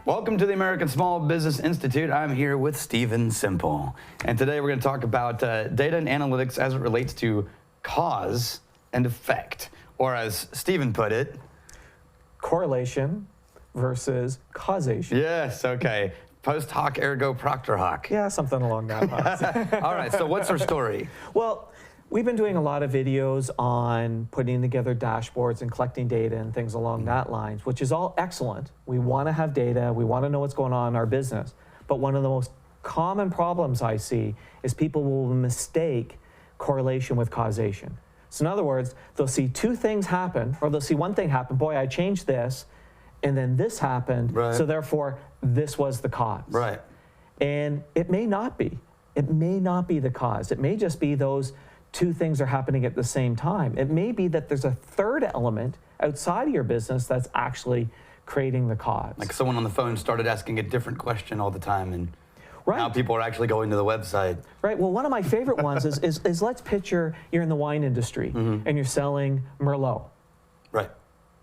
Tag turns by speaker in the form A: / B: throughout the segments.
A: Welcome to the American Small Business Institute. I'm here with Stephen Semple. And today we're going to talk about data and analytics as it relates to cause and effect. Or as Stephen put it,
B: correlation versus causation.
A: Yes, okay. Post hoc ergo propter hoc.
B: Yeah, something along that lines.
A: All right, so what's our story?
B: Well, we've been doing a lot of videos on putting together dashboards and collecting data and things along that lines, which is all excellent. We want to have data. We want to know what's going on in our business. But one of the most common problems I see is people will mistake correlation with causation. So in other words, they'll see two things happen, or they'll see one thing happen, boy, I changed this, and then this happened,
A: right.
B: So therefore, this was the cause.
A: Right.
B: And it may not be. It may not be the cause. It may just be those two things are happening at the same time. It may be that there's a third element outside of your business that's actually creating the cause.
A: Like someone on the phone started asking a different question all the time, and
B: right.
A: Now people are actually going to the website.
B: Right, well, one of my favorite ones is let's picture you're in the wine industry and you're selling Merlot.
A: Right.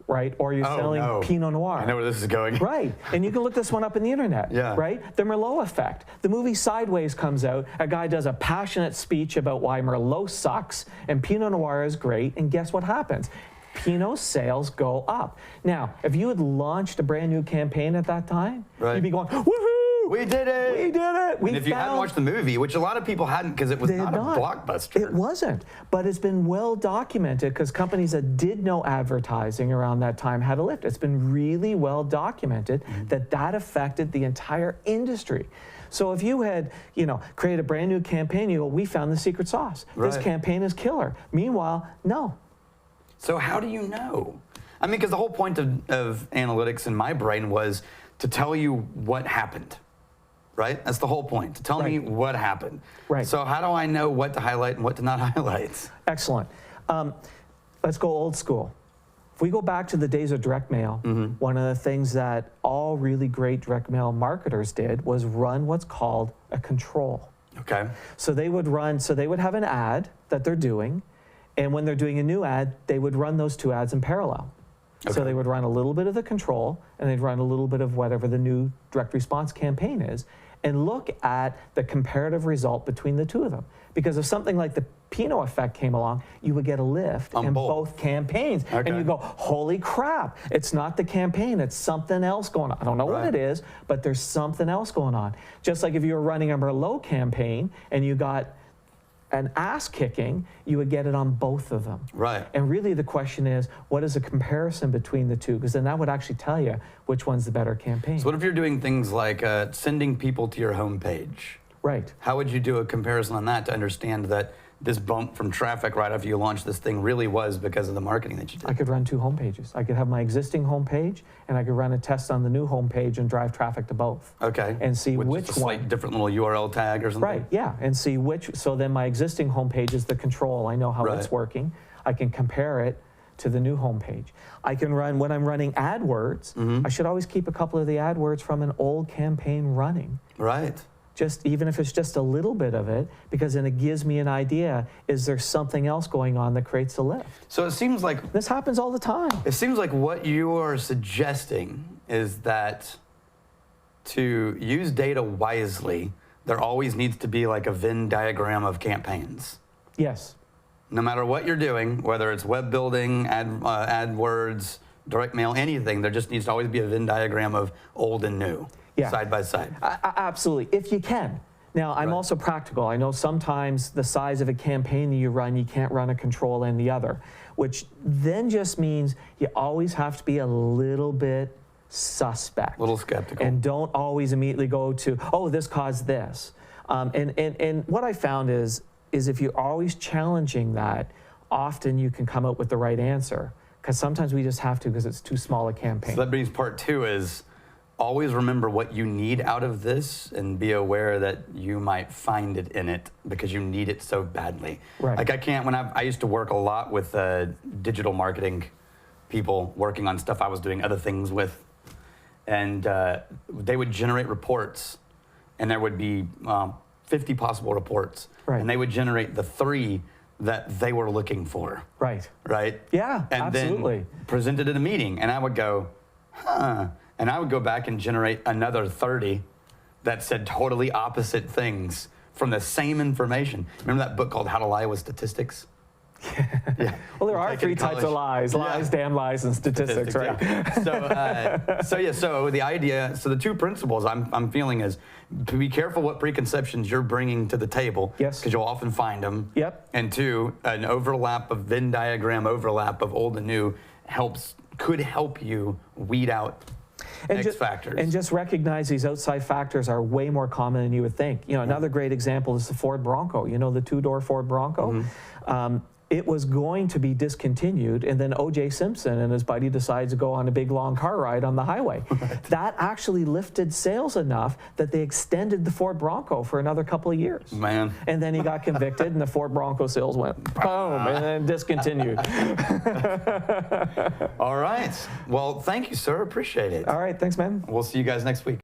B: Right, or you're selling Pinot Noir.
A: I know where this is going.
B: Right, and you can look this one up in the internet.
A: Yeah.
B: Right, the Merlot effect. The movie Sideways comes out, a guy does a passionate speech about why Merlot sucks and Pinot Noir is great, and guess what happens? Pinot sales go up. Now, if you had launched a brand new campaign at that time, you'd be going, woohoo!
A: We did it!
B: We did it!
A: And if you hadn't watched the movie, which a lot of people hadn't because it was not a blockbuster.
B: It wasn't, but it's been well documented because companies that did know advertising around that time had a lift. It's been really well documented that affected the entire industry. So if you had, created a brand new campaign, you go, we found the secret sauce. This campaign is killer. Meanwhile, no.
A: So how do you know? I mean, because the whole point of analytics in my brain was to tell you what happened. Right? That's the whole point, to tell me what happened.
B: Right.
A: So how do I know what to highlight and what to not highlight?
B: Excellent. Let's go old school. If we go back to the days of direct mail, one of the things that all really great direct mail marketers did was run what's called a control.
A: Okay.
B: So they would have an ad that they're doing, and when they're doing a new ad, they would run those two ads in parallel. Okay. So they would run a little bit of the control, and they'd run a little bit of whatever the new direct response campaign is, and look at the comparative result between the two of them. Because if something like the Pinot effect came along, you would get a lift in both campaigns. Okay. And you go, holy crap, it's not the campaign, it's something else going on. I don't know what it is, but there's something else going on. Just like if you were running a Merlot campaign and you got an ass kicking, you would get it on both of them.
A: Right.
B: And really the question is, what is a comparison between the two? Because then that would actually tell you which one's the better campaign.
A: So what if you're doing things like sending people to your homepage?
B: Right.
A: How would you do a comparison on that to understand that this bump from traffic right after you launched this thing really was because of the marketing that you did?
B: I could run two homepages. I could have my existing homepage, and I could run a test on the new homepage and drive traffic to both.
A: Okay.
B: And see
A: with
B: which
A: just a slight different little URL tag or something?
B: Right, yeah, and see which, so then my existing homepage is the control. I know how it's working. I can compare it to the new homepage. I can run, when I'm running AdWords, I should always keep a couple of the AdWords from an old campaign running.
A: Right.
B: Just even if it's just a little bit of it, because then it gives me an idea, is there something else going on that creates a lift?
A: So it seems like
B: this happens all the time.
A: It seems like what you are suggesting is that to use data wisely, there always needs to be like a Venn diagram of campaigns.
B: Yes.
A: No matter what you're doing, whether it's web building, AdWords, direct mail, anything, there just needs to always be a Venn diagram of old and new. Side by side.
B: Absolutely, if you can. Now, I'm also practical. I know sometimes the size of a campaign that you run, you can't run a control and the other, which then just means you always have to be a little bit suspect.
A: A little skeptical.
B: And don't always immediately go to, oh, this caused this. And what I found is if you're always challenging that, often you can come up with the right answer. Because sometimes we just have to because it's too small a campaign.
A: So that brings part two is, always remember what you need out of this and be aware that you might find it in it because you need it so badly.
B: Right.
A: Like I used to work a lot with digital marketing people working on stuff I was doing other things with. And they would generate reports and there would be 50 possible reports.
B: Right.
A: And they would generate the 3 that they were looking for.
B: Right.
A: Right?
B: Yeah,
A: and
B: absolutely.
A: Then presented at a meeting and I would go, huh. and I would go back and generate another 30 that said totally opposite things from the same information. Remember that book called How to Lie with Statistics? Yeah.
B: Well, there are three types of lies: lies, damn lies, and statistics, right?
A: Yeah. So the idea, so the two principles I'm feeling is to be careful what preconceptions you're bringing to the table.
B: Yes.
A: Because you'll often find them.
B: Yep.
A: And two, an overlap of Venn diagram overlap of old and new could help you weed out X factors.
B: And just recognize these outside factors are way more common than you would think. You know, another great example is the Ford Bronco. You know, the two-door Ford Bronco? Mm-hmm. It was going to be discontinued, and then O.J. Simpson and his buddy decided to go on a big long car ride on the highway. Right. That actually lifted sales enough that they extended the Ford Bronco for another couple of years.
A: Man.
B: And then he got convicted, and the Ford Bronco sales went boom, and then discontinued.
A: All right. Well, thank you, sir. Appreciate it.
B: All right. Thanks, man.
A: We'll see you guys next week.